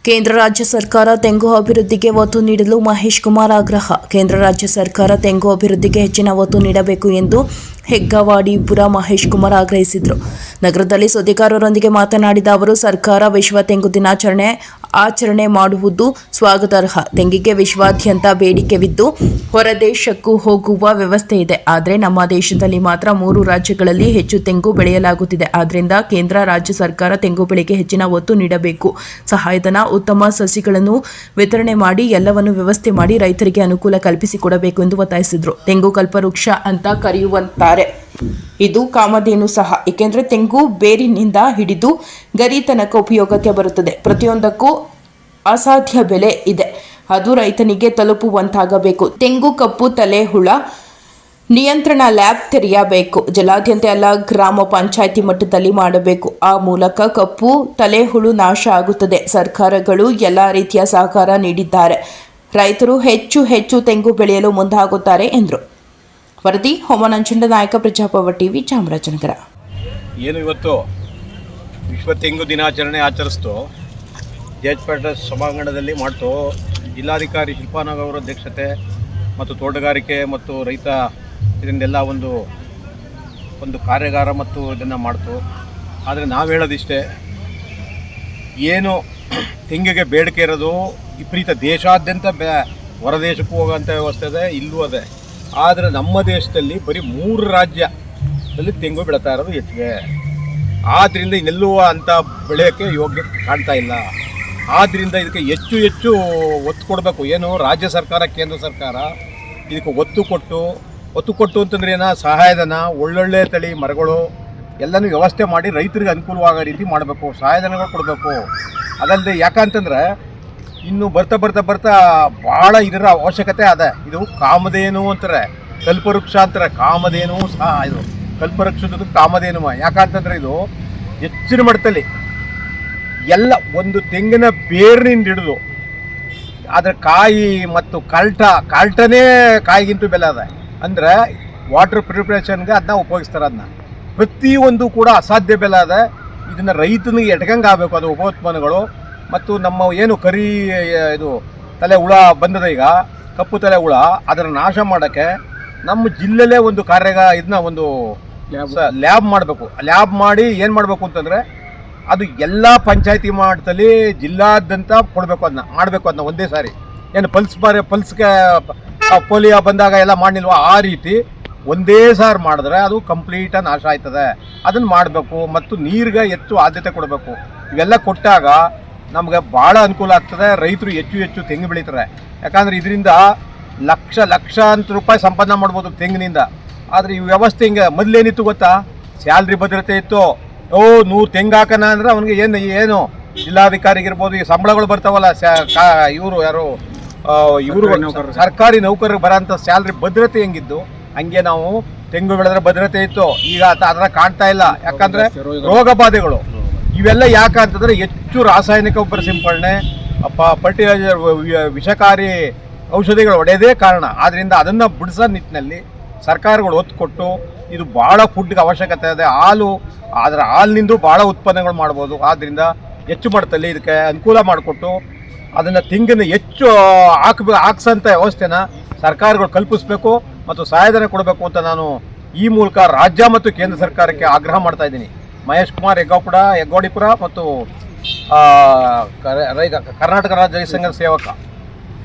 ಕೇಂದ್ರ ರಾಜ್ಯ ಸರ್ಕಾರ ತೆಂಗು ಅಭಿವೃದ್ಧಿಗೆ ಒತ್ತು ನೀಡಲು ಮಹೇಶ್ ಕುಮಾರ್ ಆಗ್ರಹ. ಕೇಂದ್ರ ರಾಜ್ಯ ಸರ್ಕಾರ ತೆಂಗು ಅಭಿವೃದ್ಧಿಗೆ ಹೆಚ್ಚಿನ ಒತ್ತು ನೀಡಬೇಕು ಎಂದು ಹೆಗ್ಗವಾಡಿಪುರ ಮಹೇಶ್ ಕುಮಾರ್ ಆಗ್ರಹಿಸಿದರು. ನಗರದಲ್ಲಿ ಸುದ್ದಿಗಾರರೊಂದಿಗೆ ಮಾತನಾಡಿದ ಅವರು, ಸರ್ಕಾರ ವಿಶ್ವ ತೆಂಗು ದಿನಾಚರಣೆ ಆಚರಣೆ ಮಾಡುವುದು ಸ್ವಾಗತಾರ್ಹ. ತೆಂಗಿಗೆ ವಿಶ್ವಾದ್ಯಂತ ಬೇಡಿಕೆವಿದ್ದು ಹೊರದೇಶಕ್ಕೂ ಹೋಗುವ ವ್ಯವಸ್ಥೆ ಇದೆ. ಆದರೆ ನಮ್ಮ ದೇಶದಲ್ಲಿ ಮಾತ್ರ 3 ರಾಜ್ಯಗಳಲ್ಲಿ ಹೆಚ್ಚು ತೆಂಗು ಬೆಳೆಯಲಾಗುತ್ತಿದೆ. ಆದ್ದರಿಂದ ಕೇಂದ್ರ ರಾಜ್ಯ ಸರ್ಕಾರ ತೆಂಗು ಬೆಳೆಗೆ ಹೆಚ್ಚಿನ ಒತ್ತು ನೀಡಬೇಕು. ಸಹಾಯಧನ, ಉತ್ತಮ ಸಸಿಗಳನ್ನು ವಿತರಣೆ ಮಾಡಿ ಎಲ್ಲವನ್ನು ವ್ಯವಸ್ಥೆ ಮಾಡಿ ರೈತರಿಗೆ ಅನುಕೂಲ ಕಲ್ಪಿಸಿಕೊಡಬೇಕು ಎಂದು ಒತ್ತಾಯಿಸಿದರು. ತೆಂಗು ಕಲ್ಪವೃಕ್ಷ ಅಂತ ಕರೆಯುವಂತಾರೆ. ಇದು ಕಾಮಧೇನು ಸಹ. ಏಕೆಂದರೆ ತೆಂಗು ಬೇರಿನಿಂದ ಹಿಡಿದು ಗರಿ ತನಕ ಉಪಯೋಗಕ್ಕೆ ಬರುತ್ತದೆ. ಪ್ರತಿಯೊಂದಕ್ಕೂ ಅಸಾಧ್ಯ ಬೆಲೆ ಇದೆ. ಅದು ರೈತನಿಗೆ ತಲುಪುವಂತಾಗಬೇಕು. ತೆಂಗು ಕಪ್ಪು ತಲೆ ಹುಳ ನಿಯಂತ್ರಣ ಲ್ಯಾಬ್ ತೆರೆಯಬೇಕು. ಜಿಲ್ಲಾದ್ಯಂತ ಎಲ್ಲ ಗ್ರಾಮ ಪಂಚಾಯಿತಿ ಮಟ್ಟದಲ್ಲಿ ಮಾಡಬೇಕು. ಆ ಮೂಲಕ ಕಪ್ಪು ತಲೆಹುಳು ನಾಶ ಆಗುತ್ತದೆ. ಸರ್ಕಾರಗಳು ಎಲ್ಲ ರೀತಿಯ ಸಹಕಾರ ನೀಡಿದ್ದಾರೆ. ರೈತರು ಹೆಚ್ಚು ತೆಂಗು ಬೆಳೆಯಲು ಮುಂದಾಗುತ್ತಾರೆ ಎಂದರು. ವರದಿ ಹೋಮನಂಜುಂಡ ನಾಯಕ, ಪ್ರಜಾಪವ ಟಿವಿ, ಚಾಮರಾಜನಗರ. ಏನು ಇವತ್ತು ವಿಶ್ವ ತೆಂಗು ದಿನಾಚರಣೆ ಆಚರಿಸ್ತು ಜೇಜ್ಪೇಟೆ ಸಭಾಂಗಣದಲ್ಲಿ ಮಾಡ್ತು. ಜಿಲ್ಲಾಧಿಕಾರಿ ಶಿಲ್ಪಾನಾಗ್ ಅವರ ಅಧ್ಯಕ್ಷತೆ ಮತ್ತು ತೋಟಗಾರಿಕೆ ಮತ್ತು ರೈತ ಇದರಿಂದೆಲ್ಲ ಒಂದು ಕಾರ್ಯಾಗಾರ ಮತ್ತು ಇದನ್ನು ಮಾಡ್ತು. ಆದರೆ ನಾವು ಹೇಳೋದಿಷ್ಟೇ, ಏನು ತೆಂಗಿಗೆ ಬೇಡಿಕೆ ಇರೋದು ವಿಪರೀತ. ದೇಶಾದ್ಯಂತ ಹೊರದೇಶಕ್ಕೂ ಹೋಗೋಂಥ ವ್ಯವಸ್ಥೆ ಇದೆ, ಇಲ್ಲೂ ಅದೇ. ಆದರೆ ನಮ್ಮ ದೇಶದಲ್ಲಿ ಬರೀ 3 ರಾಜ್ಯದಲ್ಲಿ ತೆಂಗು ಬೆಳೀತಾ ಇರೋದು ಹೆಚ್ಚಿಗೆ. ಆದ್ದರಿಂದ ಇನ್ನೆಲ್ಲೂ ಅಂಥ ಬೆಳೆಯೋಕ್ಕೆ ಯೋಗ್ಯ ಕಾಣ್ತಾ ಇಲ್ಲ. ಆದ್ದರಿಂದ ಇದಕ್ಕೆ ಹೆಚ್ಚು ಒತ್ತು ಕೊಡಬೇಕು. ಏನು ರಾಜ್ಯ ಸರ್ಕಾರ, ಕೇಂದ್ರ ಸರ್ಕಾರ ಇದಕ್ಕೆ ಒತ್ತು ಕೊಟ್ಟು ಅಂತಂದ್ರೆ ಸಹಾಯಧನ, ಒಳ್ಳೊಳ್ಳೆ ತಳಿ ಮರಗಳು ಎಲ್ಲನೂ ವ್ಯವಸ್ಥೆ ಮಾಡಿ ರೈತರಿಗೆ ಅನುಕೂಲವಾಗೋ ರೀತಿ ಮಾಡಬೇಕು. ಸಹಾಯಧನಗಳು ಕೊಡಬೇಕು. ಅದಲ್ಲದೆ ಯಾಕಂತಂದರೆ ಇನ್ನು ಬರ್ತಾ ಭಾಳ ಇದರ ಅವಶ್ಯಕತೆ ಅದೇ. ಇದು ಕಾಮಧೇನು ಅಂತಾರೆ, ಕಲ್ಪವೃಕ್ಷ ಅಂತಾರೆ. ಕಾಮಧೇನು ಸಹ ಇದು ಕಲ್ಪವೃಕ್ಷದ ಕಾಮಧೇನು. ಯಾಕಂತಂದರೆ ಇದು ಹೆಚ್ಚಿನ ಮಟ್ಟದಲ್ಲಿ ಎಲ್ಲ ಒಂದು ತೆಂಗಿನ ಬೇರಿನಿಂದ ಹಿಡಿದು ಅದರ ಕಾಯಿ ಮತ್ತು ಕಾಲ್ಟನೇ ಕಾಯಿಗಿಂತೂ ಬೆಲೆ ಅದ. ಅಂದರೆ ವಾಟರ್ ಪ್ರಿಪ್ರೇಷನ್ಗೆ ಅದನ್ನ ಉಪಯೋಗಿಸ್ತಾರೆ. ಅದನ್ನ ಪ್ರತಿಯೊಂದು ಕೂಡ ಅಸಾಧ್ಯ ಬೆಲೆ ಅದ. ಇದನ್ನು ರೈತನಿಗೆ ಎಟ್ಕಂಗೆ ಆಗಬೇಕು. ಅದು ಉಪೋತ್ಪನ್ನಗಳು ಮತ್ತು ನಮ್ಮ ಏನು ಕರಿ ಇದು ತಲೆ ಹುಳ ಬಂದದ, ಈಗ ಕಪ್ಪು ತಲೆ ಹುಳ, ಅದರ ನಾಶ ಮಾಡೋಕ್ಕೆ ನಮ್ಮ ಜಿಲ್ಲೆಯಲ್ಲೇ ಒಂದು ಇದನ್ನ ಒಂದು ಲ್ಯಾಬ್ ಮಾಡಬೇಕು. ಲ್ಯಾಬ್ ಮಾಡಿ ಏನು ಮಾಡಬೇಕು ಅಂತಂದರೆ ಅದು ಎಲ್ಲ ಪಂಚಾಯತಿ ಮಟ್ಟದಲ್ಲಿ ಜಿಲ್ಲಾದ್ಯಂತ ಕೊಡಬೇಕು. ಅದನ್ನ ಮಾಡಬೇಕು. ಅದನ್ನ ಒಂದೇ ಸಾರಿ ಏನು ಪಲ್ಸ್ಗೆ ಪೋಲಿಯೋ ಬಂದಾಗ ಎಲ್ಲ ಮಾಡಿಲ್ವ, ಆ ರೀತಿ ಒಂದೇ ಸಾರಿ ಮಾಡಿದ್ರೆ ಅದು ಕಂಪ್ಲೀಟಾಗಿ ನಾಶ ಆಯ್ತದೆ. ಅದನ್ನು ಮಾಡಬೇಕು. ಮತ್ತು ನೀರಿಗೆ ಹೆಚ್ಚು ಆದ್ಯತೆ ಕೊಡಬೇಕು. ಇವೆಲ್ಲ ಕೊಟ್ಟಾಗ ನಮಗೆ ಭಾಳ ಅನುಕೂಲ ಆಗ್ತದೆ. ರೈತರು ಹೆಚ್ಚು ತೆಂಗು ಬೆಳೀತಾರೆ. ಯಾಕಂದರೆ ಇದರಿಂದ ಲಕ್ಷಾಂತರ ರೂಪಾಯಿ ಸಂಪಾದನೆ ಮಾಡ್ಬೋದು ತೆಂಗಿನಿಂದ. ಆದರೆ ಈ ವ್ಯವಸ್ಥೆ ಹಿಂಗೆ ಮೊದಲೇನಿತ್ತು ಗೊತ್ತಾ? ಸ್ಯಾಲ್ರಿ ಭದ್ರತೆ ಇತ್ತು. 100 ತೆಂಗು ಹಾಕೋಣ ಅಂದರೆ ಅವನಿಗೆ ಏನು ಜಿಲ್ಲಾಧಿಕಾರಿಗಿರ್ಬೋದು, ಈ ಸಂಬಳಗಳು ಬರ್ತಾವಲ್ಲ, ಇವರು ಸರ್ಕಾರಿ ನೌಕರರಿಗೆ ಬರೋಂಥ ಸ್ಯಾಲ್ರಿ ಭದ್ರತೆ ಹೆಂಗಿದ್ದು ಹಂಗೆ ನಾವು ತೆಂಗು ಬೆಳೆದ್ರೆ ಭದ್ರತೆ ಇತ್ತು. ಈಗ ಅದರ ಕಾಣ್ತಾ ಇಲ್ಲ. ಯಾಕಂದರೆ ರೋಗ ಬಾಧೆಗಳು ಇವೆಲ್ಲ ಯಾಕಂತಂದರೆ ಹೆಚ್ಚು ರಾಸಾಯನಿಕ ಗೊಬ್ಬರ ಸಿಂಪಡಣೆ, ಫರ್ಟಿಲೈಸರ್, ವಿಷಕಾರಿ ಔಷಧಿಗಳು ಹೊಡೆಯೋದೇ ಕಾರಣ. ಆದ್ದರಿಂದ ಅದನ್ನು ಬಿಡಿಸೋ ನಿಟ್ಟಿನಲ್ಲಿ ಸರ್ಕಾರಗಳು ಒತ್ತು ಕೊಟ್ಟು, ಇದು ಭಾಳ ಫುಡ್ಗೆ ಅವಶ್ಯಕತೆ ಇದೆ. ಅದರ ಹಾಲಿನಿಂದ ಭಾಳ ಉತ್ಪನ್ನಗಳು ಮಾಡ್ಬೋದು. ಆದ್ದರಿಂದ ಹೆಚ್ಚು ಮಟ್ಟದಲ್ಲಿ ಇದಕ್ಕೆ ಅನುಕೂಲ ಮಾಡಿಕೊಟ್ಟು ಅದನ್ನು ತೆಂಗನ್ನು ಹೆಚ್ಚು ಹಾಕ್ಸೋಂಥ ವ್ಯವಸ್ಥೆನ ಸರ್ಕಾರಗಳು ಕಲ್ಪಿಸಬೇಕು ಮತ್ತು ಸಹಾಯಧನ ಕೊಡಬೇಕು ಅಂತ ನಾನು ಈ ಮೂಲಕ ರಾಜ್ಯ ಮತ್ತು ಕೇಂದ್ರ ಸರ್ಕಾರಕ್ಕೆ ಆಗ್ರಹ ಮಾಡ್ತಾ ಇದ್ದೀನಿ. ಮಹೇಶ್ ಕುಮಾರ್, ಹೆಗ್ಗವಾಡಿಪುರ ಮತ್ತು ಕರ್ನಾಟಕ ರಾಜ್ಯ ರೈತ ಸಂಘದ ಸೇವಕ.